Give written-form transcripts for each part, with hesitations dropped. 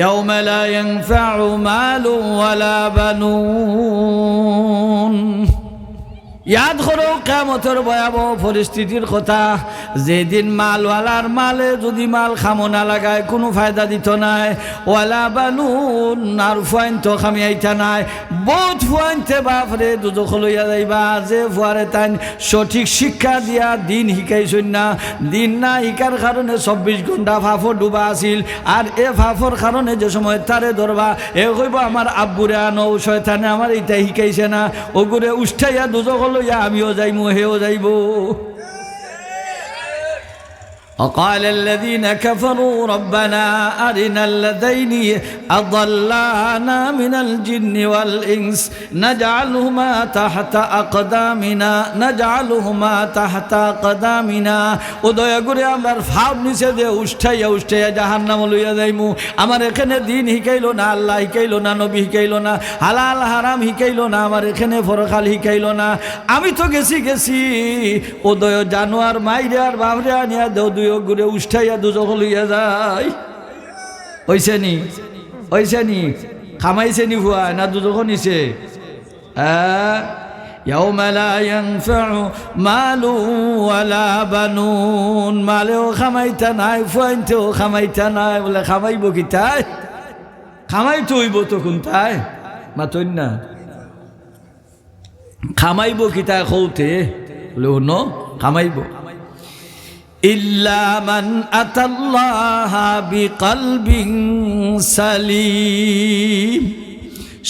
ইয়াউমা লা ইয়ানফাউ মালু ওয়ালা বানুন। ইয়াদ করো কিয়ামতের ভয়াবহ পরিস্থিতির কথা, যেদিন মালওয়ালার মালে যদি মাল খামো না লাগায় কোনো ফায়দা দিত নাই, ওয়ালা বানুন আর ফুয়াইন তো খামিয়াইতা নাই, বহুত ফুয়াইনতে বাপরে দুদক লইয়া যাইবা। যে ফুয়ারে তাই সঠিক শিক্ষা দিয়া দিন শিকাইছই না, দিন না শিকার কারণে 24 ঘন্টা ফাফর ডুবা আছিল। আর এ ফাফর কারণে যে সময় তারে ধরবা এ কইব আমার আব্বুরে আনো, শয়তানে আমার এইটা শিকাইছে না, ওগুরে উষ্ঠাইয়া দুদক লইয়া আমিও যাইমু হেও যাইব। وقال الذين كفروا ربنا أرنا الذين أضلانا من الجن والإنس نجعلهما تحت أقدامنا উদয় করে আমার ভাব নিচে দে উষ্ঠাইয়া জাহান্নাম লইয়া যাইমু। আমার এখানে দিন শিকাইলো না, আল্লাহ শিকাইলো না, নবী শিকাইলো না, হালাল হারাম শিকাইলো না, আমার এখানে ফরকাল শিকাইলো না। আমি তো গেছি উদয় জানোয়ার মাইরে আর বাবরে আনিয়া দেও দুই ঘুরে উষ্ঠাইয়া দুজক লইয়া যায়। হইছে নি খামাইছে নি ভুয়া না দুজক নিছে? ইয়াউমা লা ইয়ানফাউ মালু ওয়ালা বানুন, মালেও খামাইতা নাই, ফুয়াইনতেও খামাইতা নাই। বলে খামাইব কি তাই? খামাইতে হইব তখন তাই মাতই না, খামাইব কি তাই কৌতে বলে শুনো খামাইব। ইল্লা মান আতাল্লাহা বিকলবিন সালিম,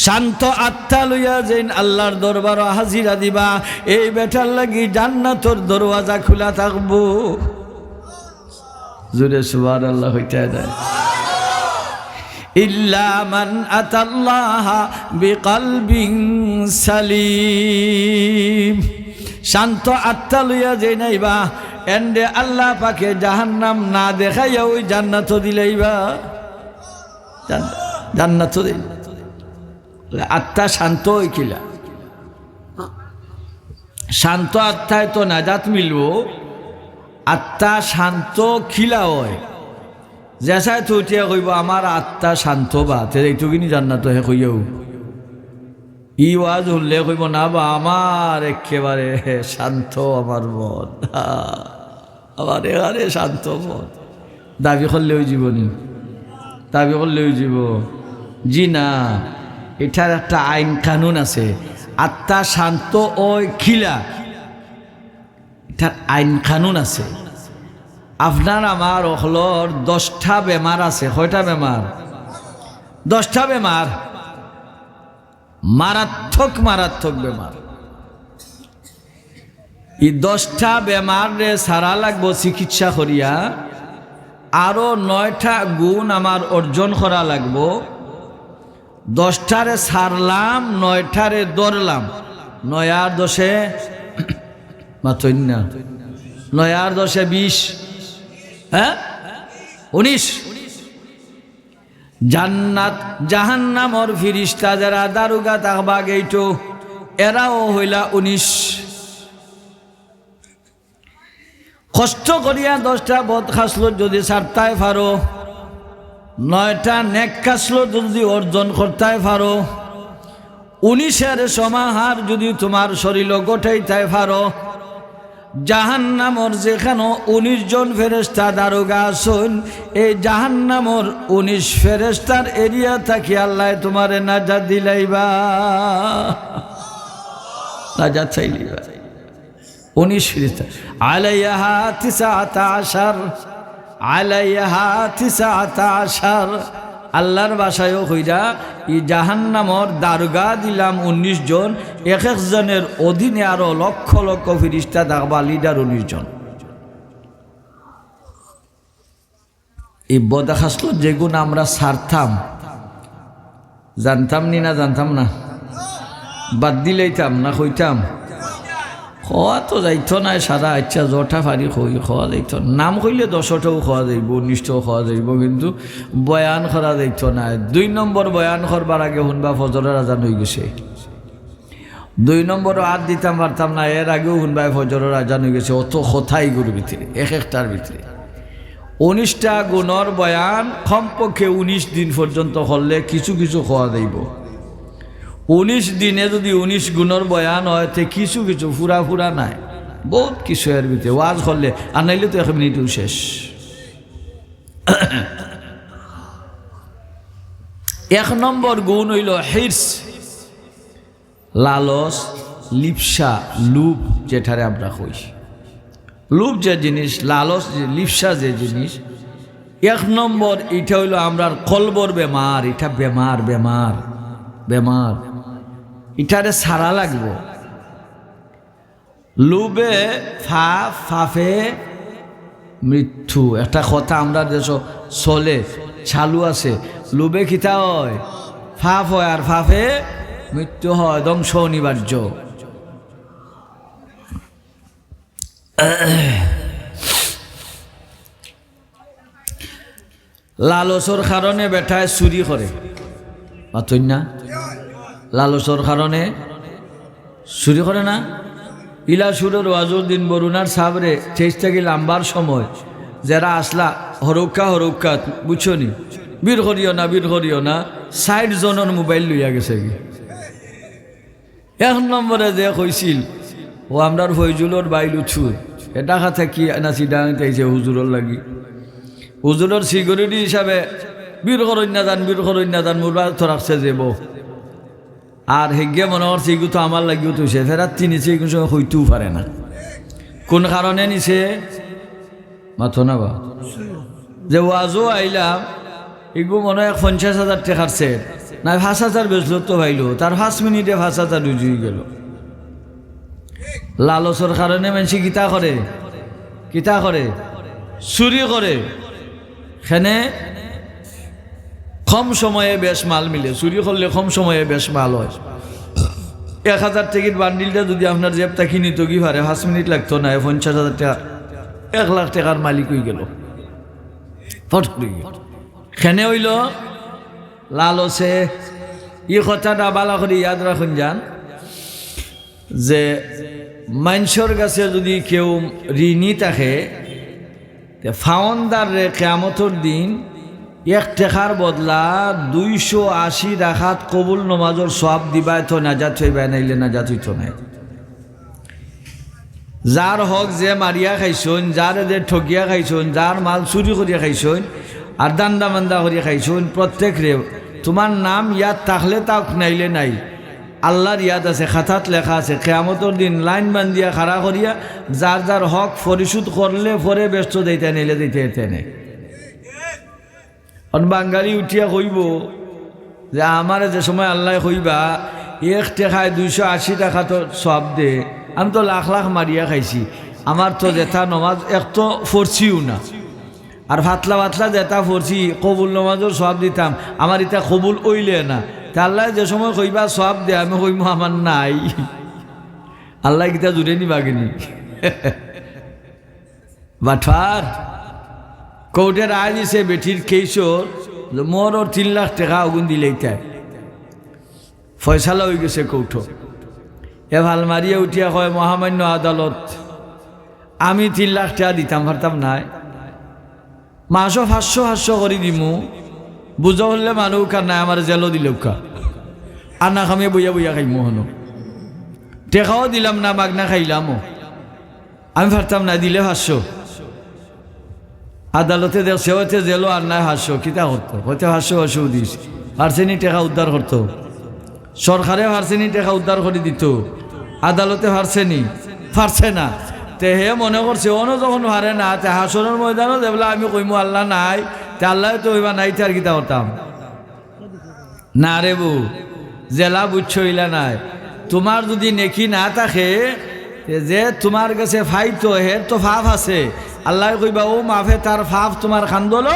শান্ত আত্মা লইয়া যেন আল্লাহর দরবার হাজিরা দিবা, এই বেটার লাগি জান্নাতের দরওয়াজা খোলা থাকবো। জোরে সুবহানাল্লাহ হইতে দেয়। ইল্লা মান আতাল্লাহা বিকলবিন সালিম, শান্ত আত্মা লইয়া যে নাইবা এন্ডে আল্লাহ পাকে জাহান্নাম না দেখাইয়া ওই জান্নাত দিলাইবা, জান্নাত দিল। আত্মা শান্ত হইকিলা, শান্ত আত্মায় তো নাজাত মিলব। আত্মা শান্ত খিলা হয়, জেসায় তো উঠিয়া কইব আমার আত্মা শান্ত বা এইটু কিনি জান্নাত হে কইয়াও। ই ওয়াজ শুনলে কইব না বা আমার একেবারে শান্ত আমার মন, আমার এবারে শান্ত মন। দাবি করলেও জীবনী, দাবি করলেও জীব জি না, এটার একটা আইন কানুন আছে। আত্মা শান্ত ওই খিলা, এটার আইন কানুন আছে। আপনার আমার অখলর 10টা বেমার আছে। কয়টা বেমার? 10টা বেমার, মারাত্মক বেমার। এই 10টা বেমার রে সারা লাগবো চিকিৎসা করিয়া, আরো 9টা গুণ আমার অর্জন করা লাগবো। 10টারে সারলাম, 9টারে ধরলাম। 9 আর 10 মাতই না, 9 আর 10 20, হ্যাঁ 19। জান্নাত জাহান্নামর ফিরিস্তা যারা দারুগা তাকবা গেইটো, এরাও হইলা 19। কষ্ট করিয়া 10টা বদ খাসলো যদি ছাড়তাই পারো, 9টা নেক খাসলো যদি অর্জন করতাই পারো, 19-এর সমাহার যদি তোমার শরীর গোটাইতাই পারো, জাহান্নামর যেখানে 19 জন ফেরেশতা দারোগা আছেন, এই জাহান্নামর 19 ফেরেশতার এরিয়া থাকি আল্লাহ তোমারে নাজাত দিলাইবা, নাজাত চাইলিবা। 19 ফেরেশতা আলাইহা 19, আলাইহা 19। আল্লাহর বাসায়ও কইরা এই জাহান্নামর দারোগা দিলাম 19 জন, এক একজনের অধীনে আরো লক্ষ লক্ষ ফেরেশতা থাকবা, লিডার 19 জন। এই বদাখাসলো যেগুণ আমরা সারতাম, জানতাম নি না জানতাম না, বাদ দিলেইতাম না কইতাম, খাওয়া তো যাইতো না সারা ইচ্ছা জটা ফারি খাওয়া যাইতো। নাম কইলে 10টাও খাওয়া যাইব, 19টাও খাওয়া যাইব, কিন্তু বয়ান করা যাইতো না। 2 নম্বর বয়ান করবার আগে শুনবা ফজরের আজান হয়ে গেছে। 2 নম্বরও হাত দিতাম পারতাম না, এর আগেও শুনবা ফজরের আজান হয়ে গেছে। অত কথাই গুরু ভিতরে, এক একটার ভিতরে 19টা গুণর বয়ান কমপক্ষে 19 দিন পর্যন্ত করলে কিছু কিছু খাওয়া যাইব। 19 দিনে যদি 19 গুণর বয়ান হয় তে কিছু কিছু ফুরা ফুরা নাই, বহুত কিছু এর ভিতরে ওয়াজ করলে, আর নাইলে তো 1 মিনিটও শেষ। 1 নম্বর গুণ হইল হিরস, লালস, লিপসা, লুভ, যেটারে আমরা কই লুভ যে জিনিস, লালস যে, লিপসা যে জিনিস, 1 নম্বর এটা হইল আমরার কলবর বেমার। এটা বেমার বেমার বেমার, এটারে সারা লাগবো। লুবে ফাফে মৃত্যু, একটা কথা আমরা দেশ চলে চালু আছে, লুবে কিতা হয়, ফাফ হয়, আর ফাফে মৃত্যু হয়, ধ্বংস অনিবার্য। লালসর কারণে বেটায় চুরি করে, পাতই না, লালসর কারণে চুরি করে না। ইলা সুরের ওয়াজুর দিন বরুণার সাবরে 23 থেকে লাম্বার সময় যারা আসলা হরক্কা হরক্কা বুঝছো নি, বীর করিও না 60 জনের মোবাইল লইয়া গেছে কি। 1 নম্বরে যে কইছিল ও আমরার ফৈজুলর বাইল উঠুর এটা কথা কি নাচি ডাঙাইছে হুজুরের লাগি, হুজুরের সিকিউরিটি হিসাবে বীর করইনা যান মুরবা তো রাখছে যাব, আর হেগে মনে করছে এগুলো তো আমার লাগিও তো, সে ফেরাত নিছে, এগুলো সঙ্গে হইতেও পারে না। কোন কারণে নিছে মাথো না বা, যে ওয়াজও আইলাম এগুলো মনে হয় 50,000 টাকার সেট, না 5,000 বেচলো তো ভাইলো, তার 5 মিনিটে 5,000 রুজুই গেল। লালসর কারণে মানুষ কিতা করে চুরি করে, সেনে কম সময়ে বেশ মাল মিলে, চুরি করলে কম সময়ে বেশ মাল হয়। 1000 টিকিট বান্ডিলটা যদি আপনার জেবটা কিনিত কি পারে 5 মিনিট লাগতো না, 50,000 টাকা 1 লাখ টাকার মালিক হয়ে গেল ফট করে। সেনে হইল লালসে ই কথাটা বালা করে ইয়াদ রাখুন যান, যে মানুষের কাছে যদি কেউ ঋণী থাকে, ফাওয়ানদার রে কিয়ামতের দিন 1 টাকার বদলা 280 রাকাত কবুল নমাজের সওয়াব দিবাই তো নাজাত হইবাই, নাইলে নাজাত হইত নাই। যার হক যে মারিয়া খাইছুন, যার যে ঠকিয়া খাইছুন, যার মাল চুরি করিয়া খাইছুন, আর দান্দা মান্দা করিয়া খাইছুন, প্রত্যেক রে তোমার নাম ইয়াদ থাকলে তাক, নাইলে নাই। আল্লাহর ইয়াদ আছে, খাতাত লেখা আছে, কিয়ামতের দিন লাইন বান্ধিয়া খাড়া করিয়া যার যার হক পরিশোধ করলে পরে ব্যস্ত দিতে, নিলে দিতে নেই। বাঙালি উঠিয়া কইব যে আমার যে সময় আল্লাহ কইবা 1 টাকায় 280 টাকা তো সব দে, আমি তো লাখ লাখ মারিয়া খাইছি, আমার তো যেটা নমাজ এক তো ফরছিও না, আর ভাতলা যেটা ফরছি কবুল নমাজের সব দিতাম, আমার এটা কবুল ওইলে না। তা আল্লাহ যে সময় কইবা সব দে, আমি কইব আমার নাই, আল্লাহ কিতা জুড়ে নি বাগিনি বাঠার কোর্টের আয় দিছে বেটির কেশর, মোর ওর 3 লাখ টাকা আগুন দিলেই তাই ফয়সালা হয়ে গেছে কৌঠো। এ ভাল মারিয়া উঠিয়া কয় মহামান্য আদালত, আমি 3 লাখ টাকা দিতাম পারতাম নাই, মাসও 500 করে দিমু, বুঝা হলে মানুষ কার নাই, আমার জেলও দিল কা, আর না খামিয়ে বইয়া খাইমু হনো, টেকাও দিলাম না, মাগনা খাইলামও, আমি পারতাম না, দিলে 500। আদালতে সেওতে জেলো আর নাই 500, কিতা করতো, হয়তো 500 দিস পার্সেনি টাকা উদ্ধার করতো, সরকারে পার্সেনি টাকা উদ্ধার করে দিত, আদালতে পারছে না। তে হে মনে করছে অনো যখন পারে না, তে হাসনের ময়দানও যেবলা আমি কইমু আল্লাহ নাই, তে আল্লাহ তো হইবা নাই, তার কিতা করতাম না রে বউ, জেলা বুঝছো ইলা নাই। তোমার যদি নেকি না থাকে, যে তোমার কাছে ফাইতো হে তো ফাফ আছে, আল্লাহ কইবা ও মাফে তার ফাফ তোমার খান্দল,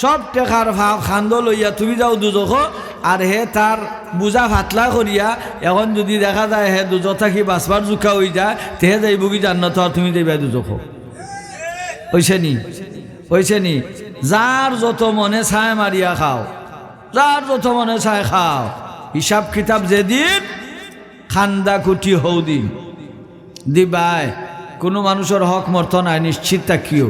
সব টেকার ফাফ খান্দল হইয়া তুমি যাও দুজখ, আর হে তার বুঝা ফাতলা করিয়া এখন যদি দেখা যায় হে দুজখ থাকি বাঁচবার জুকা হয়ে যায়, তেহে যাইব কি জান্নাত, আর তুমি যাইবা দুজখ। হইছে নি যার যত মনে ছায় মারিয়া খাও, যার যত মনে ছায় খাও, হিসাব কিতাব যেদিন খান্দা কুটি হৌ দিন দিবাই, কোনো মানুষের হক মর্থ নাই, নিশ্চিত থাকিও।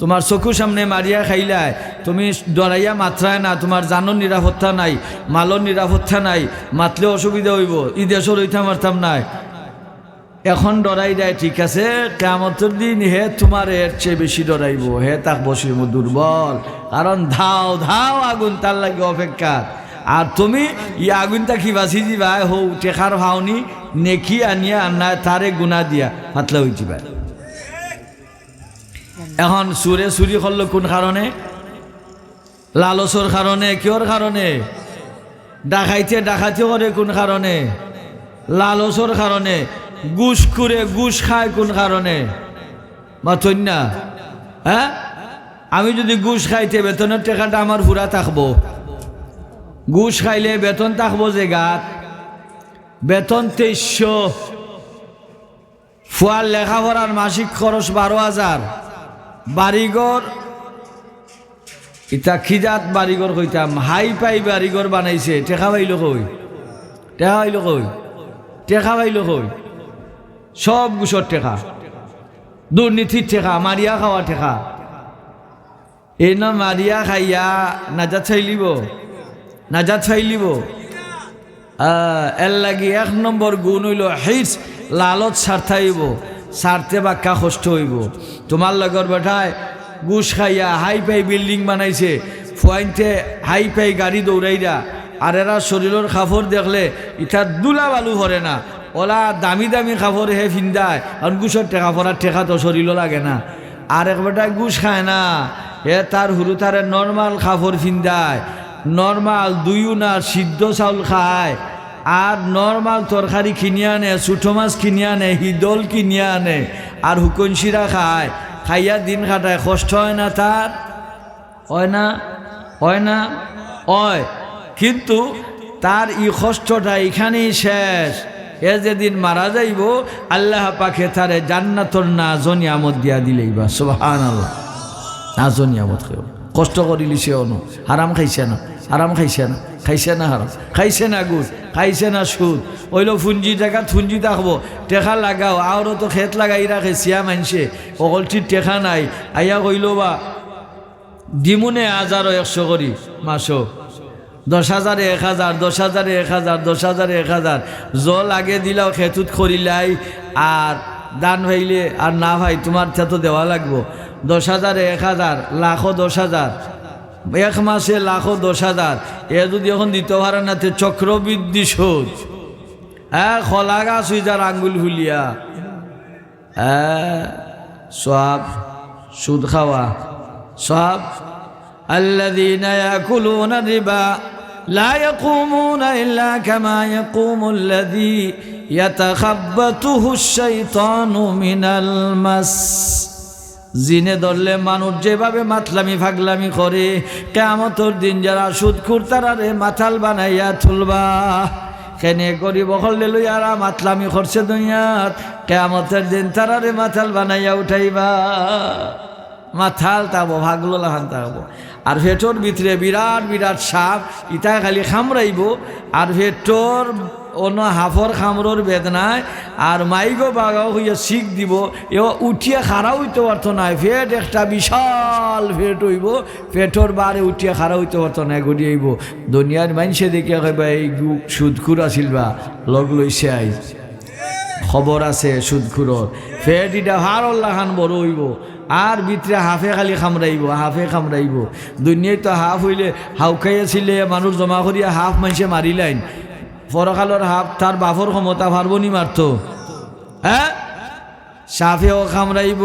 তোমার চকুর সামনে মারিয়া খাইলায়, তুমি ডরাইয়া মাত্রায় না, তোমার জানোর নিরাপত্তা নাই, মালর নিরাপত্তা নাই, মাতলে অসুবিধা হইব, ই দেশও রইতাম মারতাম নাই, এখন ডরাই দেয়, ঠিক আছে, কিয়ামতের দিন হে তোমার এর চেয়ে বেশি ডরাইব, হে তাক বসিব দুর্বল, কারণ ধাও ধাও আগুন তার লাগে অপেক্ষা। আর তুমি ই আগুনটা কি বাঁচি দিবা, হৌ টেকার ভাওনি নেকি আনিয়া আন্নায় তারে গুণা দিয়া পাতলা হয়ে যাবা। এখন চুরে চুরি করলো কোন কারণে? লালসর কারণে। কিয়র কারণে? ডাকাইতে ডাকাতি করে কোন কারণে? লালসর কারণে। ঘুষ করে ঘুষ খায় কোন কারণে? মাথুন না, হ্যাঁ, আমি যদি ঘুষ খাইতে বেতনের টাকাটা আমার পুরা থাকবো, ঘুষ খাইলে বেতন থাকবো যে গাত, বেতন 2300, ফুয়ার লেখাপড়ার মাসিক খরচ 12,000, বাড়িঘর ইটা খিজাত বাড়িঘর কইতাম, হাই পাই বাড়িঘর বানাইছে, টেকা পাইল কই? টেকা পাইল কই? টেকা পাইল কই? সব ঘুষর টেকা, দুর্নীতির টেকা, মারিয়া খাওয়া টেকা। এই না মারিয়া খাইয়া নাজাত চাইলিব, নাজাত চাইলিব। এর লাগি 1 নম্বর গুণ হইল হিস, লালত সারতাইব, সারতে বাক্কা কষ্ট হইব। তোমার লগর বেটায় ঘুষ খাইয়া হাই পাই বিল্ডিং বানাইছে, ফুয়াইনতে হাই পাই গাড়ি দৌড়াইরা, আর এরা শরীরের কাপড় দেখলে ইটা দুলা বালু ভরে না, ওলা দামি দামি কাপড় হে ফিন্দায়, আর ঘুষের টেকা পড়ার টেকা তো শরীরও লাগে না। আর এক বেটায় ঘুষ খায় না, এ তার হুরু তারে নর্মাল কাপড় ফিন্দায়, নর্মাল দুইও না সিদ্ধ চাউল খায়, আর নর্মাল তরকারি কিনিয়ে আনে, ছোটো মাছ কিনিয়ে আনে, হিদল কিনিয়ে আনে, আর হুকন শিরা খায়, খাইয়া দিন কাটায়। কষ্ট হয় না তার? হয় না? হয় না? হয়। কিন্তু তার ই কষ্টটা এখানেই শেষ। এ যেদিন মারা যাইব, আল্লাহ পাকে তারে জান্নাতর নাজো নিয়ামত দিয়া দিলেইবা। সুবহানাল্লাহ, নাজো নিয়ামত খেয়েও কষ্ট করিলি সে অনু হারাম খাইছে না, হারাম খাইছে না, খাইছে না হারাম, খাইছে না গুড়, খাইছে না সুদ। ওইলো ফুঞ্জি টাকা ফুঞ্জি থাকবো, টেকা লাগাও, আরও তো খেত লাগাই রাখে সিয়া মানছে, অকলটির টেকা নাই, আইয়া কইল বা দিমুনে 1000 100 করি মাসো, 10,000 1000, 10,000 1000, 10,000 1000, জল আগে দিলাও খেতুত করিলাই, আর দান ভাইলে আর না ভাই তোমার তো দেওয়া লাগবো। 10,000 1000, লাখো 10,000, 1 মাসে লাখো 10,000, এ যদি এখন দিতে পারে না তে চক্রবৃদ্ধি সুদ। হ্যাঁ, খোলা গাছ হয়ে যার আঙ্গুল ফুলিয়া, হ্যাঁ সব সুদ খাওয়া সব। الذين يأكلون الربا لا يقومون إلا كما يقوم الذي يتخبطه الشيطان من المس। জিনে ধরলে মানুষ যেভাবে মাতলামি ফাগলামি করে, কিয়ামতের দিন যারা সুদখোর তারারে মাথাল বানাইয়া তুলবা। কেনে গরিব হলে লইয়ারা মাতলামি করছে দুনিয়াত, কিয়ামতের দিন তারারে মাথাল বানাইয়া উঠাইবা। মাথাল তাবো, ভাগলো লাহান তাবো। আর ভেটর ভিতরে বিরাট বিরাট সাপ, ইটা খালি খামড়াইব, আর ভেটর অন্য হাফর খামরোর বেদনায় আর মাইগো বাগাও হইয়া শিখ দিব, এ উঠিয়া খাড়া হইতে পারতো না। ফেট একটা বিশাল ফেট হইব, ফেটর বারে উঠিয়া খাড়া হইতে পারতো না, গড়িয়াইব। দুনিয়ার মানুষে দেখিয়া কইবা এই সুদখুর আছিল বা লগ লইছে, আই খবর আছে সুদখুরর। ফেট ইটা হারল্লা খান বড় হইব, আর ভিতরে হাফে খালি খামড়াইব, হাফে খামড়াইব। দুনিয়ায় তো হাফ হইলে হাউখাইয়াছিলে মানুষ জমা করিয়া হাফ মানুষে মারিলাইন, পরকালের হাফ তার বাফর ক্ষমতা পারবনি মারত। হ্যাঁ, সাফেও খামড়াইব,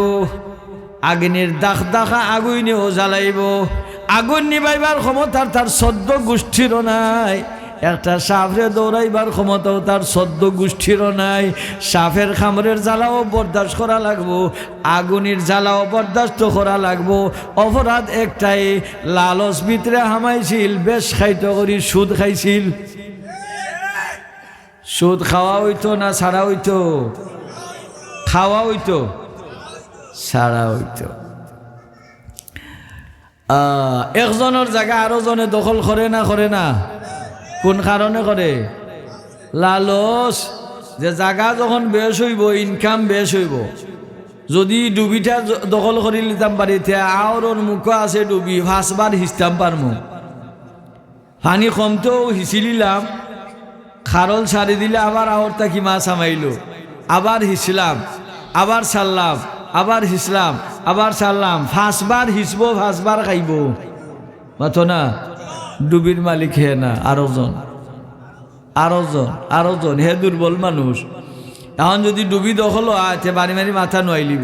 আগুনের দাখ দাখা আগুনেও জ্বালাইব। আগুন নিবাইবার ক্ষমতা তার 14 গোষ্ঠীরও নাই, একটা সাফরে দৌড়াইবার ক্ষমতাও তার 14 গোষ্ঠীরও নাই। সাফের খামরের জ্বালাও বরদাস্ত করা লাগবো, আগুনের জ্বালাও বরদাস্ত করা লাগবো। অপরাধ একটাই, লালস ভিতরে হামাইছিল, বেশ খাইতে করি সুদ খাইছিল। সুদ খাওয়া হইতো না ছাড়া হইতো? খাওয়া হইতো, ছাড়া হইতো। একজনের জায়গা আরো জনে দখল করে না, করে না? কোন কারণে করে? লালস। যে জায়গা যখন বেশ হইব, ইনকাম বেশ হইব, যদি ডুবিটা দখল করে নিতাম বাড়িতে আর ওর মুখও আছে ডুবি 5 বার হিসতাম পারমু পানি কমতেও হিসি নিলাম খারল ছাড়ি দিলে আবার আওর তাকি মাছ আমাইলো আবার হিসলাম আবার ছাড়লাম আবার হিসলাম আবার ছাড়লাম 5 বার হিসবো 5 বার খাইব মাতো না ডুবির মালিক হে না আরো জন হে দুর্বল মানুষ এখন যদি ডুবি দখল হয় তে বাড়ি মারি মাথা নোয়াইলিব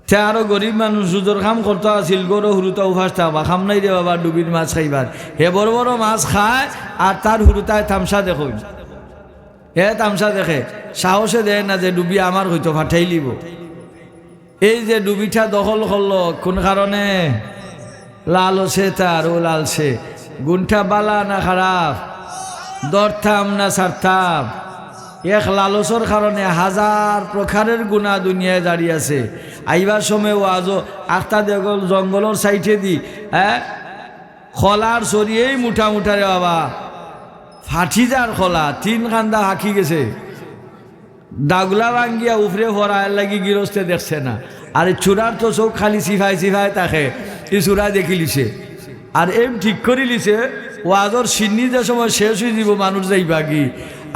তে আরো গরিব মানুষ সুদর কাম করতে আছিল গরো হুরুতা উফাস থাকবা খাম নাই রে বাবা ডুবির মাছ খাইবার হে বড় বড় মাছ খায় আর তার হুরুতায় তামসা দেখুন হে তামসা দেখে সাহসে দেয় না যে ডুবি আমার হয়তো ফাটাইলিব এই যে ডুবিটা দখল করলো কোন কারণে লালসে তার ও লালসে গুণটা বালা না খারাপ দরতাম না ছাড়তাম এক লালসর কারণে 1000 প্রকারের গুণা দুনিয়ায় দাঁড়িয়ে আছে আইবার সময় ও আজও আখতা দেখল জঙ্গলের সাইডে দি খলার সরিয়েই মুঠা রে বাবা ফাটি যার খোলা 3 কান্দা হাঁকি গেছে দাগুলা ভাঙ্গিয়া উফরে ভরায় লাগি গিরস্তে দেখছে না আর চূড়ার তো চোখ খালি সিফাই তাকে এই চূড়া দেখি লিছে আর এম ঠিক করে লিছে ওয়াজর সিন্নি যে সময় শেষ হয়ে দিব মানুষ যাইবা কি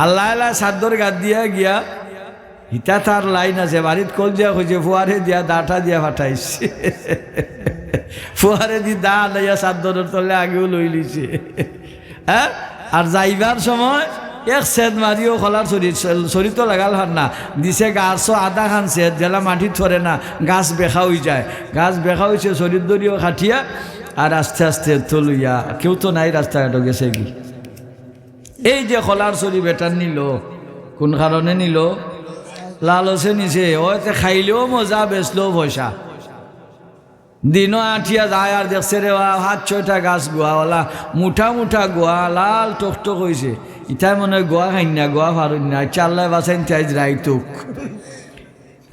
আল্লাহ আল্লাহ সাদ্দর গাদ দিয়া গিয়া হিতা তার লাইন আছে বাড়িত কল দিয়া হয়েছে ফুয়ারে দিয়া দাটা দিয়া ফাটাইছে ফুয়ারে দি দা লাইয়া সাদ্দরের তলে আগেও লই লিছে হ্যাঁ আর যাইবার সময় এক সেদ মারিও খোলার শরীর তো লাগাল হার না দিছে গাছও আধা খান সেদ জেলা মাটি ধরে না গাছ বেখা হয়ে যায় গাছ বেখা হয়েছে শরীর দরিও খাটিয়া আর আস্তে আস্তে তো লইয়া কেউ তো নাই রাস্তাঘাটও গেছে কি এই যে খোলার শরীর বেটার নিল কোন কারণে নিল লালসে নিছে ওতে খাইলেও মজা বেচলেও পয়সা দিনও আঠিয়া যায় আর দেখছে রে 5-6টা গাছ গোয়াওয়ালা মুঠা গোয়া লাল টকটক হয়েছে ইটাই মনে হয় গোয়া খাই না গোয়া ফারুন না চাল্লায় বাসাইন চাইজ রাইতুক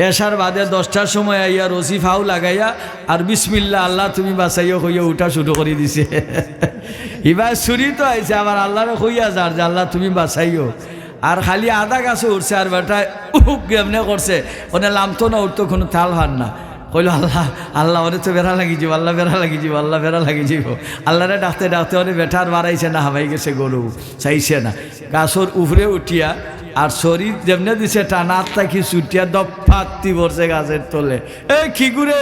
এসার বাদে 10টার সময় আইয়া রসি ফাউ লাগাইয়া আর বিসমিল্লা আল্লাহ তুমি বাঁচাইও হইয়া উঠা শুরু করে দিছে এবার ছুরি তো আইছে আবার আল্লাহরে হইয়া যার যে আল্লাহ তুমি বাঁচাইও আর খালি আধা গাছে উঠছে আর বেটা কেমনে করছে ওনে লামতো না উঠতো কোনো তাল হার না কইল আল্লাহ ওরে তো বেড়া লাগি যাব আল্লাহ বেড়া লাগি যাব আল্লাহ বেড়া লাগি যাব আল্লাহরে ডাকতে ওরে বেটার বাড়াইছে না হাবাই গেছে গরু চাইছে না গাছর উপরে উঠিয়া আর শরীর যেমনে দিছে টানা আত্মা ছুটিয়া দফাত্তি পড়ছে গাছের তলে এ কি ঘুরে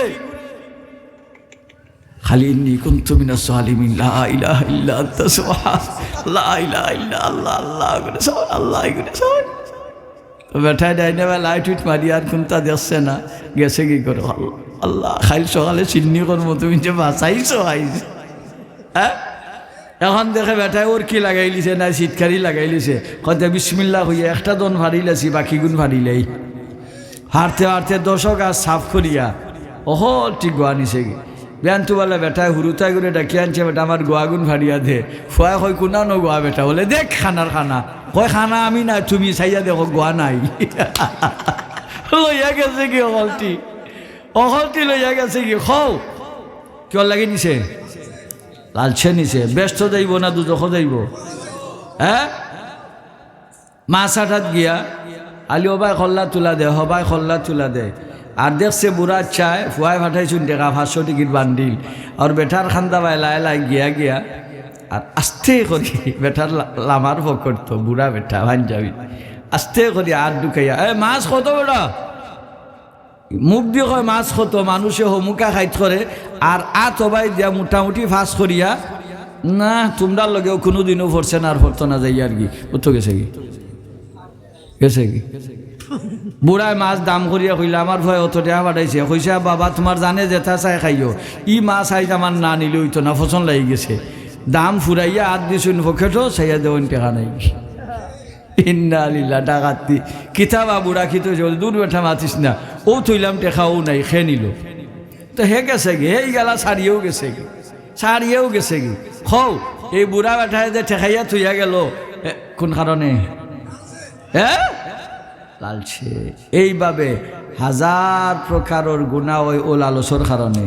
খালি ইন্নী কুনতু মিনাস সালিমিন লা ইলাহা ইল্লা আনতা সুবহান লা ইলাহা ইল্লা আল্লাহ আল্লাহ করে সুবহান আল্লাহ করে সুবহান বেটায় ডাইনে বা লাইট উইট মারি আর কোনটা দেখছে না গেছে কি করে আল্লাহ খাইল সকালে চিন্নি করবো তুমি যে বাঁচাইছো আইছে হ্যাঁ এখন দেখে বেটায় ওর কি লাগাই লিছে না শীতকারি লাগাই লিছে কতে বিসমিল্লাহ হইয়া একটা দন ভারি লাছি বাকি গুণ ভারিলেই হারতে 10 গাছ সাফ করিয়া ওহো ঠিক গোয়া নিছে কি বেয়ান্তু বলে বেটায় হুরুতাই করে ডাকি আনছে বেটা আমার গোয়াগুন ভারিয়া দে ফুয়া কই কোনা ন গোয়া বেটা বলে দেখ খানার খানা কয় খানা আমি না তুমি চাইয়া দেখো গোয়া নাই লইয়া গেছে কি অহলটি লইয়া গেছে কি খাও কেউ লাগি নিছে লালছে নিছে ব্যস্ত যাইব না দুজখ যাইব হ্যাঁ মাছ আঠাত গিয়া আলি হবাই খল্লা তুলা দে হবাই খল্লা তুলা দে আর দেখছে বুড়া চায় ফুয়াই ফাটাইছুন টেকা 500 টিকিট বান্ডিল আর বেটার খান্দা বাই লাই গিয়া আর আস্তে করি বেটার লামার পকড়তো বুড়া বেটা ভাঞ্জাবি আস্তে করি আর ঢুকাইয়া মাছ কত বেটা মুখ দিয়ে কয় মাছ কত মানুষে হমুকা খাইত করে আর হবাই দিয়া মোটামুটি ফাঁস করিয়া না তোমরা লগেও কোনোদিনও পড়ছে না আর পড়তো না যাই আর কি উঠো গেছে কি বুড়ায় মাছ দাম করিয়া কইলে আমার ভয় অত টাকা পাঠাইছে কইসা বাবা তোমার জানে জেঠা চাই খাইও ই মাছ আইজ আমার না নিলে হইতো না ফসল লাগি গেছে দাম ফুরাইয়া আর দিছুন পকেটও চাইয়া দেওয়ান টেকা নাই ইন্না লিল্লাহ ডাকাতি কিতাবা বুড়া খিতে দূর বেঠা মাতিস না ও থইলাম টেকাও নাই খেয়ে নিল তো হে গেছে কি এই গেলা ছাড়িয়েও গেছে কি হও এই বুড়া বেঠায় যে ঠেকাইয়া থইয়া গেল কোন কারণে হ্যাঁ লালছে এইভাবে 1000 প্রকারের গুণা ও লালসর কারণে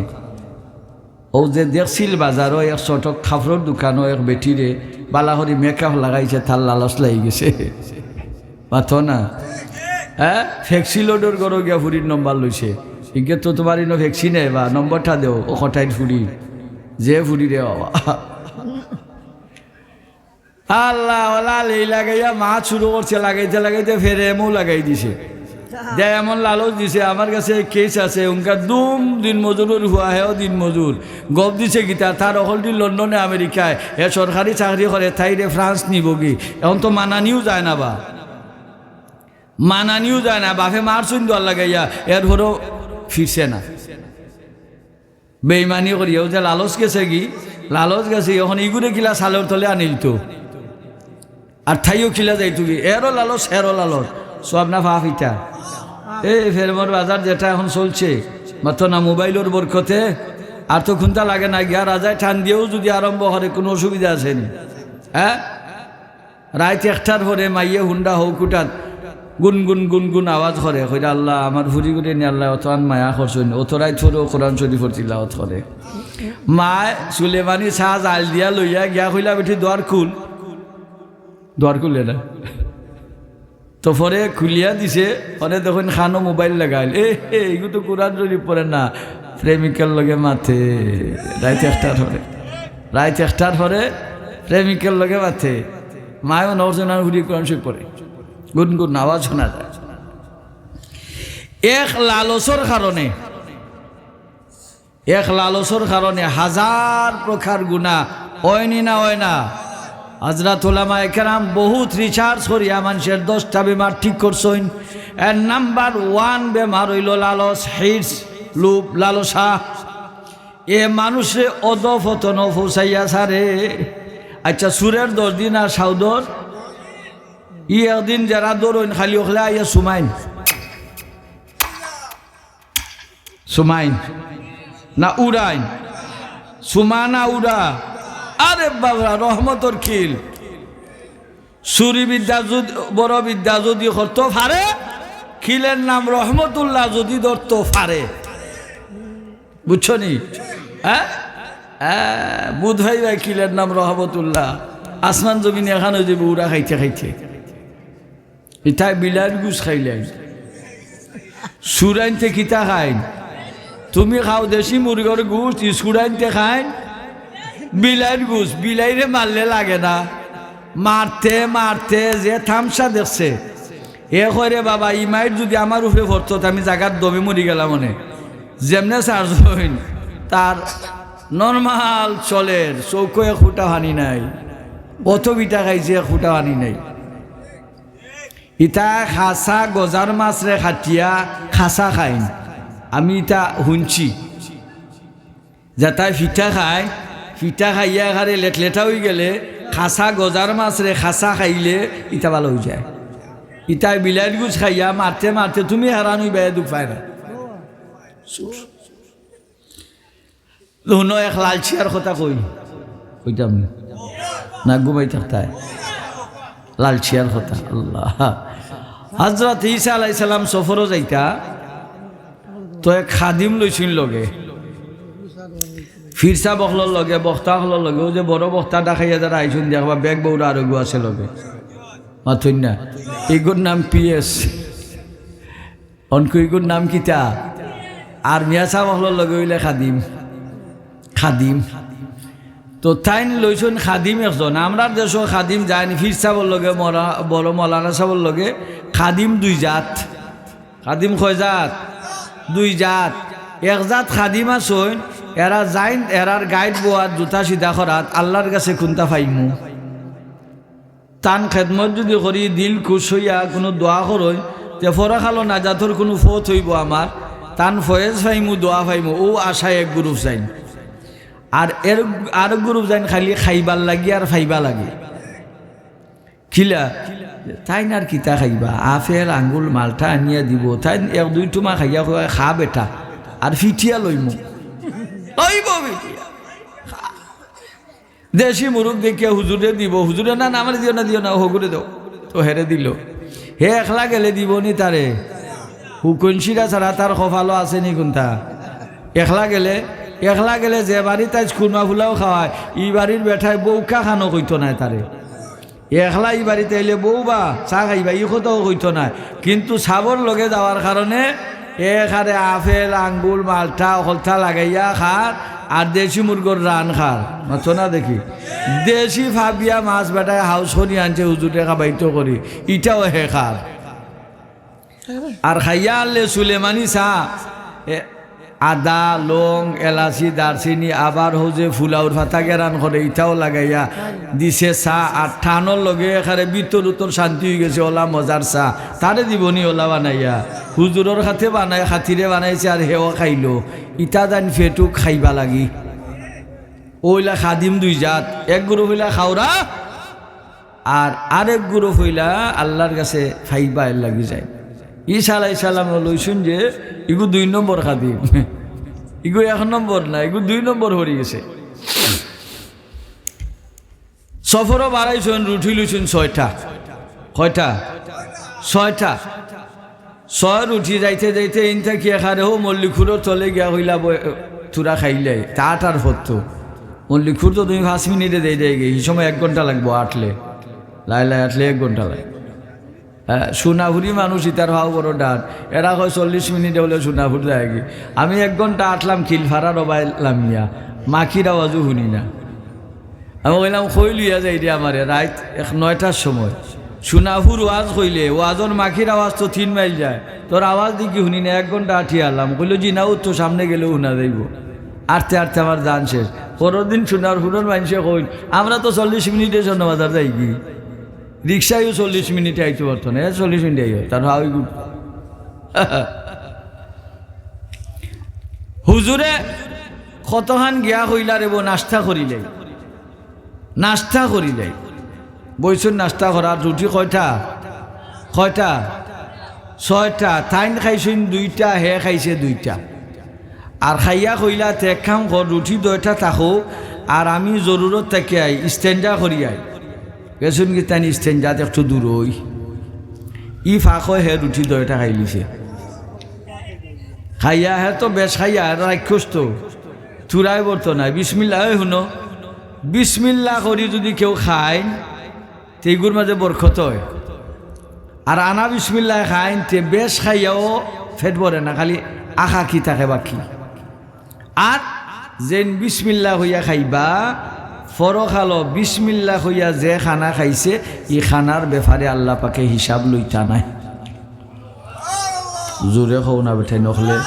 ও যে দেখছিল বাজারও এক ছোটক খাফরের দোকানও এক বেটিরে বালাহরি মেকআপ লাগাইছে তার লালস লাগি গেছে পাথো না হ্যাঁ ভ্যাকসিন লোডর করো গিয়া ফুরির নম্বর লইছে ইকে তো তোমার ইনো ভ্যাকসিনে বা নম্বরটা দেও ও কটাইট ফুরি যে ফুরি রে বাবা আল্লাহ এই লাগাইয়া মাছ শুরু করছে লাগাইতে লাগাইতে ফের এমও লাগাই দিছে যে এমন লালচ দিছে আমার কাছে কেস আছে উনকার দুম দিন মজুরের হুয়া হেও দিন মজুর গপ দিছে গীতা তার অকলটি লন্ডনে আমেরিকায় এ সরকারি চাকরি করে তাইরে ফ্রান্স নিবগি এখন তো মানানিও যায় না বা মানানিও যায় না বাপে মার চুন দোয়ার লাগাইয়া এর ঘরও ফিরছে না বেইমানি করিয়াও যে লালচ গেছে কি লালচ গেছে এখন ইগুরে কিলা সালের তলে আনিল তো আর ঠাইও খিলা যাইতো কি এরও লালচ এরও লালচ সব না ফা ফিটা এই ফেরমর বাজার যেটা এখন চলছে মাত্র না মোবাইলের বরকতে আর তো খুনতা লাগে না গিয়া রাজায় টান দিয়েও যদি আরম্ভ করে কোনো অসুবিধা আছেনি হ্যাঁ রাত একটার পরে মাইয়ে হুন্ডা হৌকুটাত গুনগুন গুনগুন আওয়াজ করে কইরা আল্লাহ আমার ভুরি করে নিয়ে আল্লাহ অতমান মায়া করছেন অতরাই থরো কোরআন শরীফর তিলাওয়াত করে মায় সুলেমানি শাহ জাল দিয়া লইয়া গিয়া কইলা বেঠি দোয়ার খুলে না তো পরে খুলিয়া দিছে পরে তখন খানো মোবাইল লাগাইল এইগুলো তো কোরআন শরীফ পড়ে না প্রেমিকার লগে মাথে রাত একটার পরে প্রেমিকার লগে মাথে মায়ও নজনার হুড়ি কোরআন শরীফ পড়ে গুনগুন আওয়াজ শোনা যায় এক লালসর কারণে হাজার প্রকার গুনাহ হয়নি না হয় না হযরত উলামা একরাম বহুত রিসার্চ করিয়া মানুষের 10টা বেমার ঠিক করছেন এর নাম্বার 1 বেমার হইল লালস হির্স লোভ লালসা এ মানুষে অধপতন পৌঁছাইয়া সারে আচ্ছা সুরের 10 দিন আর সাউদর একদিন যারা দৌড়ইন খালি ওখলা ইয়া সুমাইন না উড়াইন সুমা না উড়া আরে বাবা রহমতর খিল সুরি বিদ্যা যদি বড় বিদ্যা যদি করতো ফারে খিলের নাম রহমতুল্লাহ যদি ধরতো ফারে বুঝছো নি হ্যাঁ বুধ ভাই ভাই খিলের নাম রহমতুল্লাহ আসমান জমিন এখানে যে উড়া খাইতে খাইতে ইটাই বিলাইর গুছ খাইলেন সুরাইনতে কিতা খাইন তুমি খাও দেশি মুরগর গুছ সুরাইনতে খাইন বিলাইর গুছ বিলাইরে মারলে লাগে না মারতে মারতে যে থামসা দেখছে এ কইরে বাবা ইমাইট যদি আমার উপরে পড়তো আমি জায়গার দমে মরি গেলাম মনে যেমনে চার্জ হইন তার নর্মাল চলের চৌকো খুঁটা হানি নাই অত বিটা খাইছে খুঁটা হানি নাই ইটা খাসা গজার মাছ রে খাটিয়া খাসা খাইন আমি ইটা শুনছি যেটাই ফিটা খাইয়া এখানে লেটলেটা হয়ে গেলে খাসা গজার মাছ রে খাসা খাইলে ইটা ভালো হয়ে যায় ইটাই বিলাইট গুছ খাইয়া মারতে মারতে তুমি হারান হইবা দুঃখ পায় না শুনো এক লালচিয়ার কথা কইতাম না ঘুমাই থাকতায় লালচিয়ার কথা আল্লাহ হযরত ঈসা আলাইহিস সালাম সফরও যাইতা তো এক খাদিম লইছিল লগে ফিরসা বখলর লগে বক্তা হলর লগে ও যে বড় বক্তাটা খাইয়া যারা আইসুন দেখবা ব্যাগ বউরা আরোগ্য আছে লগে মাথুন না এইগুর নাম পিএস অনকু এইগুর নাম কিতা আর মিয়াসা বখলর লগে হইলে খাদিম তো তাইন লইছুন খাদিম একজন আমরা দেশ খাদিম যায়নি ফির সাবর লগে বড় মৌলানা সাবর লগে খাদিম 2 জাত খাদিম কয় জাত 2 জাত এক জাত খাদিম আসইন এরা যাইন এরার গাইড বোয়ার জুতা সিধা করাত আল্লাহর কাছে কোনটা পাইমু তান খেদমত যদি করি দিল খুশ হইয়া কোনো দোয়া করই যে ফরাখালো নাজাতর কোনো ফত হইব আমার তান ফয়েজ পাইমু দোয়া পাইমু ও আশায় এক গ্রুপ যাইন আর গ্রুপ যাইন খালি খাইবার লাগি আর ফাইবা লাগে খিলা তাই না আর কিতা খাইবা আপেল আঙ্গুল মালটা আনিয়া দিব তাই 1-2 টুমা খাইয়া খা বেটা আর ফিটিয়া লইমু দেশি মুরুখ দেখিয়া হুজুরে দিব হুজুরে না আমার দিও না হগুরে দাও তো হেরে দিল হে একলা গেলে দিব নি তারে হুকুনশিরা ছাড়া তার কপালও আসেনি কোনটা একলা গেলে যে বাড়ি তাই খুরমা ফুলাও খাওয়ায় ই বাড়ির বেঠায় বউকা খানো কইতো নাই তারে একলা ই বাড়িতে এলে বউ বা চা খাইবা ই কোথাও হইতো না, কিন্তু সাবর লগে যাওয়ার কারণে এখানে আপেল আঙ্গুল মালটা হলতা লাগাইয়া খার আর দেশি মুরগর রান খার মাতো না দেখি দেশি ফাবিয়া মাছ বেটায় হাউস করি আনছে হুজুরে খাবাইতো করি ইটাও হে খার। আর খাইয়া আনলে সুলেমানি চা আদা লং এলাচি দারচিনি আবার হচ্ছে ফুলাউর ফাতা গেরান করে ইটাও লাগাইয়া দিছে চা আর ঠানোর লগে এখানে ভিতর উত্তর শান্তি হয়ে গেছে ওলা মজার চা তারে দিবনি ওলা বানাইয়া হুজুরের খাতে বানাই খাতিরে বানাইছে আর হেও খাইলো ইটা দান ফেটুক খাইবা লাগি ওইলা খাদিম দুই জাত এক গ্রুপ হইলা খাওরা আর আরেক গ্রুপ হইলা আল্লাহর কাছে খাইবা এর লাগি যায়। ঈসা আলাইহিস সালাম লইছুন যে ইগু 2 নম্বর খাদিম, ইগু 1 নম্বর না, ইগু 2 নম্বর হয়ে গেছে। সফরও বাড়াইছেন, রুটি লইছেন 6টা, কয়টা 6টা, 6 রুটি যাইতে যাইতে ইনটা কি এখানে হো মল্লিকুরও চলে গিয়া হইলা তুরা খাইলে তাট আর হতো মল্লিকুর তো তুমি 5 মিনিটে দিয়ে দিয়ে এই সময় 1 ঘন্টা লাগবো আটলে লাই আটলে 1 ঘন্টা লাগে। সোনাভুরি মানুষ ইতার ভাও বড় ডান, এরা হয় 40 মিনিটে হলে সোনাভুর যায় কি। আমি 1 ঘন্টা আটলাম খিলফাড়া রবাইলাম ইয়া মাখির আওয়াজও শুনি না। আমি বললাম খই লইয়া যাই রে আমারে রাত 9টার সময় সোনাভুর ওয়াজ কইলে ওয়াজর মাখির আওয়াজ তো 3 মাইল যায়, তোর আওয়াজ দিকে শুনি না। 1 ঘন্টা আঠিয়ে আনলাম, কইল জি না তো সামনে গেলেও শোনা যাইব। আটতে আটতে আমার দান শেষ। পরের দিন সোনারপুরের মানুষে কইন আমরা তো 40 মিনিটে স্বর্ণবাজার যাই কি, রিক্সায়ও 40 মিনিটে আইতে পারতো না, 40 মিনিটে আই তার হাওই হুজুরে কতখান গিয়া হইলা রেব নাস্তা করিলে, নাস্তা করিলে বইছুন নাস্তা করার রুটি কয়টা 6টা, তাইন খাইছুন 2টা, হে খাইছে 2টা। আর খাইয়া কইলা তে খাম ঘর রুটি 2টা থাকো আর আমি জরুরত থেকে আই স্ট্যান্ডা করি আই গেছুন কি তাই স্ট্যান্ডাত একটু দূর হই ই ফাঁক হে রুটি 2টা খাইলিছে। খাইয়া হে তো বেশ খাইয়া রাক্ষস তো চূড়াই বর্ত নাই। বিসমিল্লাহ শুনো, বিসমিল্লাহ করি যদি কেউ খায় তেগুর মাঝে বরকত হয়। আর আনা বিসমিল্লাহ খায় তে বেশ খাইয়াও ফেট ভরে না, খালি আখা কি থাকে বাকি। আর যেন বিসমিল্লাহ হইয়া খাইবা ফরখালো বিসমিল্লাহ হইয়া যে খানা খাইছে ই খানার ব্যাপারে আল্লাহ পাকে হিসাব লইতা নাই। জোরে কও না বেঠাই নখলে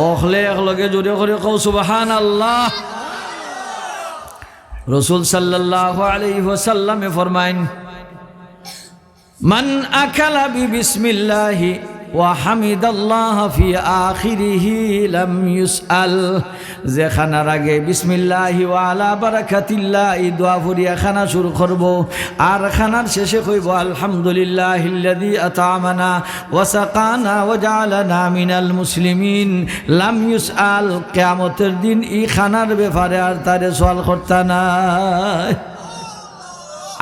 অখলে একলগে জোরে করে কও সুবহানাল্লাহ। রাসূল সাল্লাল্লাহু আলাইহি ওয়াসাল্লামে ফরমাইন মান আকালা বিসমিল্লাহি ওয়া হামিদাল্লাহ ফি আখিরিহি লাম ইউসআল। যে খানার আগে বিসমিল্লাহি ওয়া আলা বারাকাতিল্লাহ এই দোয়া পড়িয়া খানা শুরু করব আর খানার শেষে কইব আলহামদুলিল্লাহিল্লাযী আত'আমানা ওয়া সাকানা ওয়া জাআলানা মিনাল মুসলিমিন লাম ইউসআল। কিয়ামতের দিন এই খানার ব্যাপারে আর তারে সওয়াল করতা না।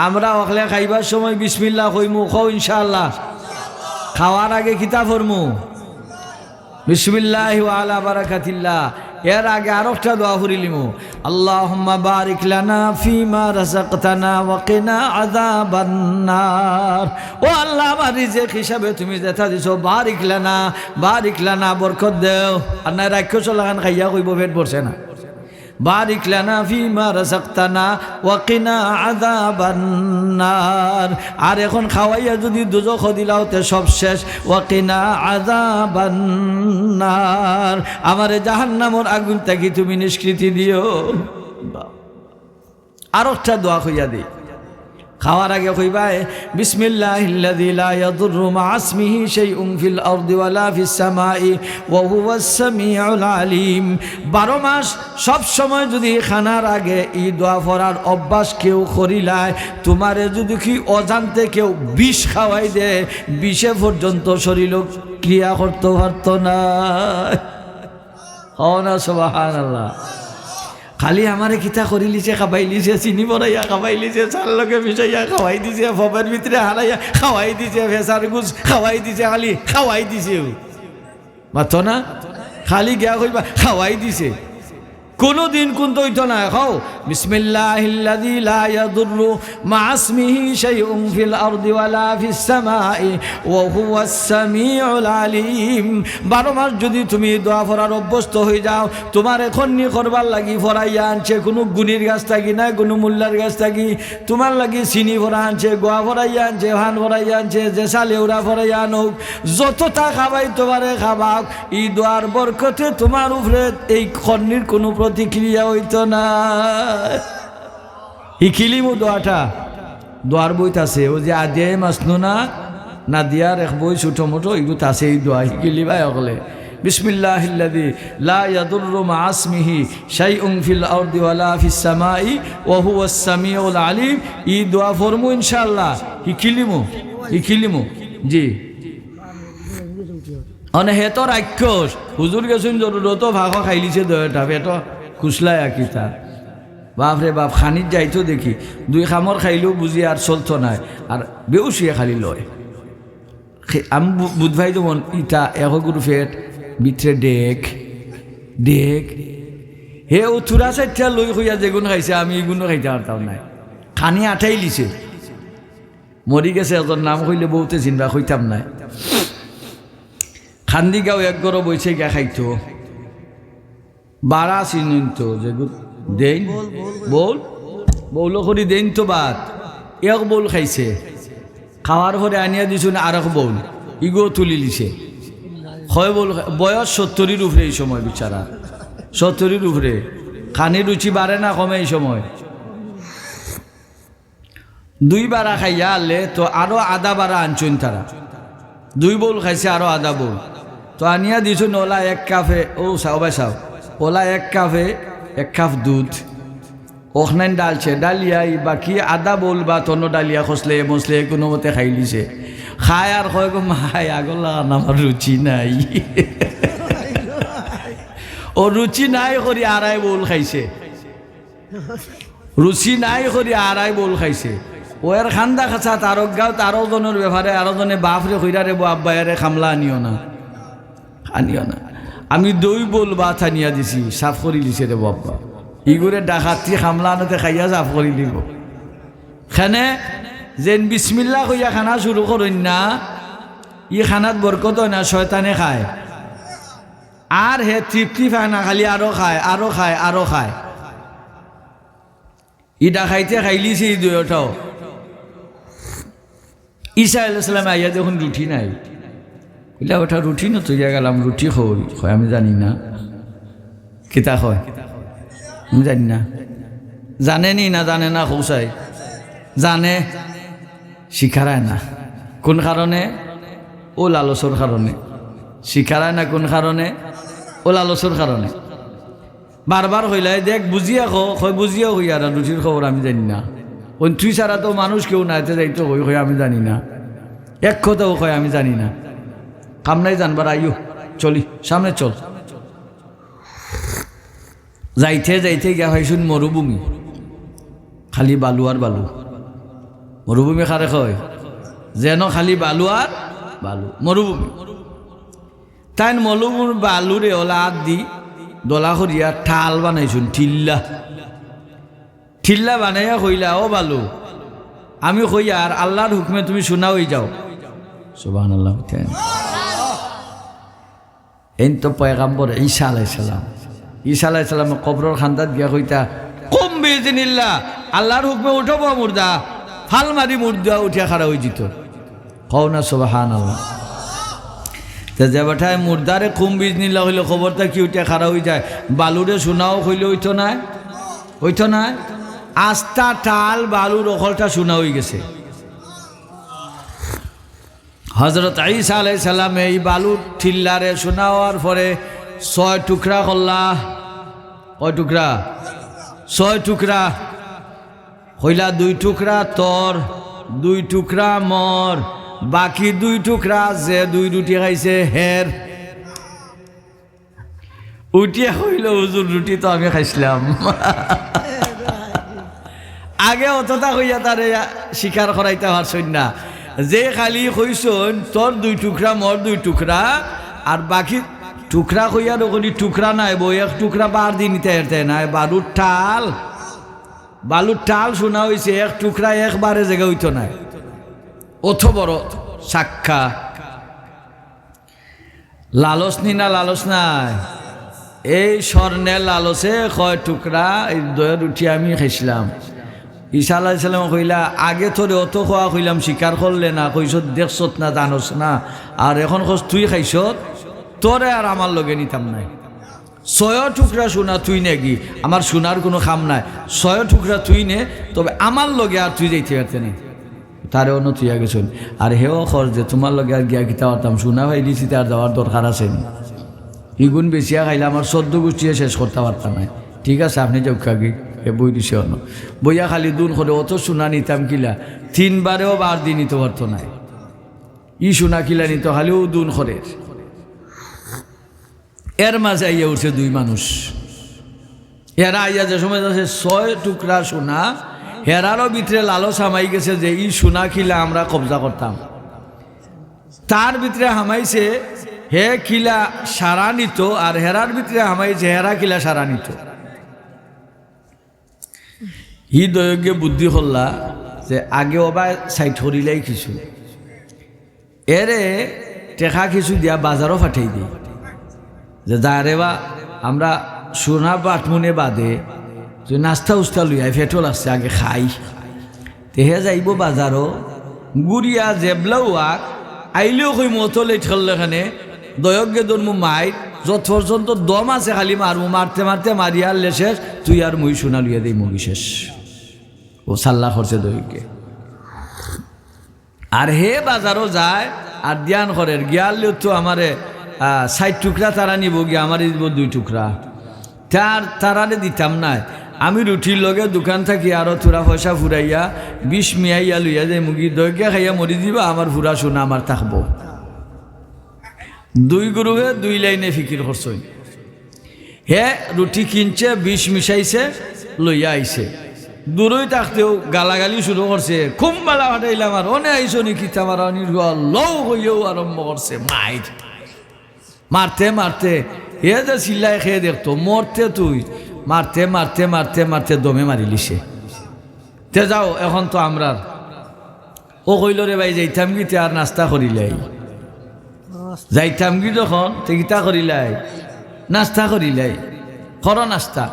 আমরা ওখলে খাইবার সময় বিসমিল্লাহ কইমু, কও ইনশাআল্লাহ। খাওয়ার আগে কিতা ফরমু বিসমিল্লাহি ওয়া আলা বারাকাতিল্লাহ। এর আগে আরেকটা দোয়া করিলিমু আল্লাহুম্মা বারিক লানা ফিমা রাযাকতানা ওয়া কিনা আযাবান নার। ও আল্লাহ আমার রিজিক হিসাবে তুমি যেটা দিছো বারিক লানা বরকত দেও। আর না রাক্ষস লাগান খাইয়া কইব পেট ভরছে না। বারিক লানা ফিমা রাযাকতানা ওয়া কিনা আযাবান নার। আর এখন খাওয়াইয়া যদি দুজখ দিলাও তে সব শেষ। ওয়া কিনা আযাবান নার, আমারে জাহান্নামের আগুন থেকে তুমি নিষ্কৃতি দিও। আর একটা দোয়া কইয়া দেই খাওয়ার আগে কইবাই বিসমিল্লাহিল্লাযী লা ইয়াদুররু মা ইসমিহি শাইউন ফিল আরদি ওয়ালা ফিস সামাই ওয়া হুয়াস সামিউল আলিম। 12 মাস সব সময় যদি খানার আগে এই দোয়া পড়ার অভ্যাস কেউ করিলায়, তোমারে যদি কি অজান্তে কেউ বিষ খাওয়াই দে, বিষে পর্যন্ত শরীর ক্রিয়া করতে পারত না। হও না সুবহানাল্লাহ। খালি আমারে কিতা করি লিছে খাবাই লিছে, চিনি বড়াইয়া খাবাই লিছে, চার লগে মিশাইয়া খাওয়াই দিছে, ফবের ভিতরে হারাইয়া খাওয়াই দিছে, ফেসার গুছ খাওয়াই দিছে, খালি খাওয়াই দিছে মাথো না, খালি গিয়া কইবা খাওয়াই দিছে। কোনো দিন কিন্তু হইতো না খাও বিসমিল্লাহিল্লাযী লা ইয়াদুররু মা ইসমিহি শাইউন ফিল আরদি ওয়ালা ফিস সামাই ওয়া হুয়াস সামিউল আলিম। 12 মাস যদি তুমি দোয়া পড়ার অভ্যস্ত হয়ে যাও, তোমার এখন নি করবার লাগি ফরাইয়া আনছে কোনো গুণীর গাছ থাকি না কোনো মোল্লার গাছ থাকি, তোমার লাগি চিনি ভরা আনছে, গোয়া ভরাইয়া আনছে, ভান ভরাইয়া আনছে, জেসা লেউরা ভরাইয়া আনুক, যতটা খাবাই তোমারে খাবাক, এই দোয়ার বরকতে তোমার উপরে এই খন্নির কোনো প্রতিক্রিয়া হইতো না। ইকিলিমু দোয়াটা দোয়ার বইত আছে, ও যে আদিয়াই মাসনুনা না দিয়ার এক বই ছোটো মোটো এগুলো আছে, এই দোয়া ইকিলিবাই অকলে বিসমিল্লাহিল্লাযী লা ইয়াদুররু মা ইসমিহি শাইউন ফিল আরদি ওয়ালা ফিস সামাই ওয়া হুয়াস সামিউল আলিম। এই দোয়া ফরমু ইনশাআল্লাহ ইকিলিমু জি অনে হেতো রাক্ষস হুজুর গেছুন জরুরত ভাগ খাইলিছে দয়টা পেট খুসলায় আকিতা বাপরে বাপ খানিত যাইতো দেখি 2 খামর খাইলেও বুঝি আর চলতো নাই, আর বেউসিয়ে খালি লয়। আমি বুধভাই যেমন ইটা এগুরু ফেট ভিতরে ডেক হে ও থুরা চাইটা লই হইয়া যেগুন খাইছে আমি এগুলো খাইতে পারতাম নাই, খানি আঠাই লিছে। মরি গেছে এজন নাম কইলে বহুতে চিনবা কইতাম নাই। খান্দি গাঁও এক গড় বইছে গা খাইতো বারা চিনিত যে দেন বৌল করি দেন তো বাদ এক বৌল খাইছে, খাওয়ার পরে আনিয়া দিছুন আর এক বৌল ইগো তুলি লিছে। হয় বল বয়স 70-এর উপরে এই সময়, বিচারা 70-এর উপরে, খানির রুচি বাড়ে না কমে এই সময়। 2 বারা খাইয়া আনলে তো আরো আধা বারা আনছুন তারা, 2 বৌল খাইছে আরো আধা বৌল তো আনিয়া দিছুন। ওলা 1 কাপে ও সাও সাও ওলা 1 কাপে 1 কাপ দুধ ওখানে ডালছে, ডালিয়াই বাকি আধা বৌল বা তন্ন ডালিয়া খসলে মসলে কোনো মতে খাই লিছে। খায় আর কয় গো মাই আগলা আমার রুচি নাই ও রুচি নাই করি আড়াই বৌল খাইছে, রুচি নাই করি আড়াই বৌল খাইছে। ও এর খান্দা খাচা তারক গাঁও তারো জনের ব্যাপারে আরো জনে বাপরে কইরারে বো আব্বায়ারে খামলা আনিও না। আমি 2 বৌল ভাত আনিয়া দিছি, সাফ করি লিছে রে বাবা, ইগুরে ডাকাতি খামলা আনতে খাইয়া সাফ করি দিব। খানে যেন বিসমিল্লাহ কইয়া খানা শুরু করেন না, ই খানাত বরকত হয় না, শয়তানে খায় আর হে তৃপ্তি পায় না, খালি আরো খায়। ইটা খাইতে খাইলিছে এই 2টাও। ঈসা আলাইহিস সালাম আইয়া যখন রুটি নাই, বলে ওটা রুটি না তুই গেলাম রুটি হয় আমি জানি না কিতা হয়, আমি জানি না। জানেনি না জানে না খৌসাই জানে, শিখারায় না কোন কারণে? ও লালসর কারণে। শিখারায় না কোন কারণে? ও লালসর কারণে। বারবার হইলাই দেখ বুঝিয়া হয় বুঝিয়া হই আর রুচির খবর আমি জানি না। ওই তুই ছাড়া তো মানুষ কেউ নাইতে যাইতো হই আমি জানি না, এক কথাও কয় আমি জানি না। কাম নাই জানবার আইও চলি সামনে চল। যাইতে গিয়া ভাইশুন মরুভূমি, খালি বালু আর বালু। মরুভূমি খারে কয় যেন খালি বালু আর বালু মরুভূমি। তাই মরুভূমির বালুরে ওলা হাত দি দলা করিয়া ঠাল বানাইছুন, ঠিল্লা বানাইয়া কইলা ও বালু আমি কই আর আল্লাহর হুকমে তুমি শোনা হয়ে যাও। সুবহানাল্লাহ। এই তো পয়গাম্বর ঈসা আলাইহিস সালাম কবরের খান্দাত গিয়া কইতা কম বিইজনিল্লাহ আল্লাহর হুকমে উঠব মুর্দা, ফাল মারি মুর্দা উঠিয়া খাড়া হয়ে যেত। কও না সুবহানাল্লাহ। তা যে বেটায় মুর্দারে কুম বিইজনিল্লাহ হইলে খবরটা কি উঠিয়া খাড়া হয়ে যায়, বালুরে শোনাও হইলে হইতো না। আস্তা টাল বালুর অকলটা শোনা হয়ে গেছে। হযরত ঈসা আলাইহিস সালাম এই বালুর ঠিল্লারে শোনা হওয়ার পরে 6 টুকরা করলা। কয় টুকরা? 6 টুকরা হইলা। 2 টুকরা তোর, 2 টুকরা মর, বাকি 2 টুকরা যে 2 রুটি খাইছে হের। উঠিয়া হইল হুজুর রুটি তো আমি খাইছিলাম। আগে অতটা হইয়া তারে স্বীকার করাইতে পারছই না, যে খালি কইছন তোর 2 টুকরা মর 2 টুকরা আর বাকি টুকরা কইয়া ওখানে টুকরা নাই বই এক টুকরা বার দিন নিতে হেরতে নাই বালুর টাল শোনা হয়েছে এক টুকরা একবারে জায়গা হইতো নাই অত বড় সাক্ষা লালস নি না লালস নাই এই স্বর্ণের লালসে কয় টুকরা এই দয়ের উঠি আমি খাইছিলাম ঈসা আলাইহিস সালাম কইলা আগে তোরে অত খোয়া কইলাম স্বীকার করলে না কইস দেখছত না জানোস না আর এখন কস তুই খাইছত তোরে আর আমার লগে নিতাম নাই 6 টুকরা সোনা তুই নাকি আমার সোনার কোনো খাম নাই 6 টুকরা তুই নে তবে আমার লগে আর তুই যাইতে পারতে নি তারে অন্য তুই আগে শুন আর হেও খর যে তোমার লগে আর গিয়া গীতা পারতাম সোনা ভাই দিছি তার যাওয়ার দরকার আছে ইগুণ বেশিয়া খাইলে আমার 14 গোষ্ঠীয়ে শেষ করতে পারতাম না ঠিক আছে আপনি যাও খাগি এ বই দিছে অন্য বইয়া খালি দুন করে অত সোনা নিতাম কিলা 3 বারেও বার দিয়ে নিতে পারতো না ই সোনা কিলা নিত খালিও দুন করে এর মাঝে আইয়া উঠছে 2 মানুষ এরা আইয়া যে সময় আছে 6 টুকরা সোনা হেরারও ভিতরে লালস হামাই গেছে যে ই সোনা কিলা আমরা কবজা করতাম তার ভিতরে হামাইছে হে কিলা সারা নিত আর হেরার ভিতরে হামাইছে হেরা কিলা সারা নিত হি দয়জ্ঞ বুদ্ধি হল্লা যে আগে ওবা সাইড করিলাই কিছু এরে টেকা কিছু দিয়া বাজারও ফাটাই দিই যে যারে বা আমরা সোনা বাটমুনে বাদে যে নাস্তা উস্তা লইয়াই ফেটো লাগছে আগে খাই তেহে যাইব বাজারও গুড়িয়া জেবলাও আক আইলেও কই মতো লেট করলেখানে দয়জ্ঞে দরমু মাই যত পর্যন্ত দম আছে খালি মারমু মারতে মারতে মারিয়ার লেশেষ তুই আর মুই সোনা লইয়া দেই মুগি শেষ ও সাল্লা করছে দয়জ্ঞে আর হে বাজারও যায় আর ধ্যান করে গিয়ালেও তো আমারে 60 টুকরা তারা নিব গিয়ে আমার দিব 2 টুকরা তারারে দিতাম না আমি রুটির লগে দোকান থাকি আরো তোরা পয়সা ফুরাইয়া 20 মিয়াইয়া লইয়া যাই মুগি দয়জ্ঞা খাইয়া মরি দিবা আমার ফুরা সোনা আমার থাকবো 2 গুরুহে 2 লাইনে ফিকির করছে হে রুটি কিনছে 20 মিশাইছে লইয়া আইছে দূরই থাকতেও গালাগালি শুরু করছে খুব বেলা ফাটাইলাম আর অনে আইসো নাকি আমার লও হইয়াও আরম্ভ করছে মারতে মারতে এ যে চিল্লাই খেয়ে দেখতো মরতে তুই মারতে মারতে মারতে মারতে দমে মারিলিছে তে যাও এখন তো আমরা ও কইল রে ভাই যাইতাম গিতে আর নাস্তা করিলাই যাইতাম কি যখন তে গীতা করিলাই নাস্তা করিলাই কর নাস্তা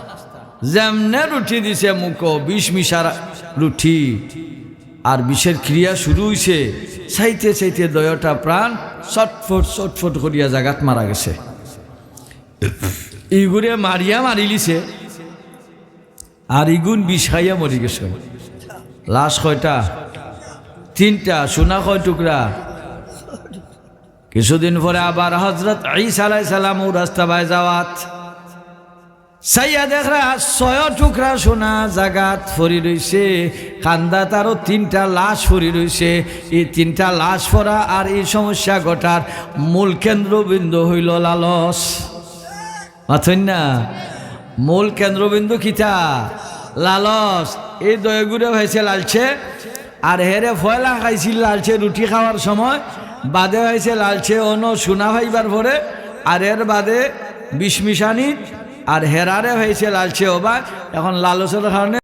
যেমনে রুটি দিছে মুখ 20 মিশার রুটি আর বিষের ক্রিয়া শুরু হইছে চাইতে চাইতে দয়টা প্রাণ ছটফট করিয়া জাগাত মারা গেছে ইগুরে মারিয়া মারিলিছে আর ইগুন বিষ খাইয়া মরি গেছে লাশ কয়টা 3টা সোনা কয় টুকরা কিছুদিন পরে আবার হযরত ঈসা আলাইহিস সালাম ও রাস্তা বাই যাওয়াত সাইয়া দেখরা 6 টুকরা সোনা জাগাত ফরি রইছে কান্দা তারও 3টা লাশ ফরি রইছে এই 3টা লাশ ফরা আর এই সমস্যা ঘটার মূল কেন্দ্রবিন্দু হইল লালস মাথুন না মূল কেন্দ্রবিন্দু কিতা লালস এই দয়গুড়ে হয়েছে লালছে আর হেরে ফয়লা খাইছিল লালছে রুটি খাওয়ার সময় বাদে হয়েছে লালছে অন্য সোনা ভাইবার পরে আর এর বাদে 20 মিশানি আর হেরারে হয়েছে লালছে ওবা এখন লালসের কারণে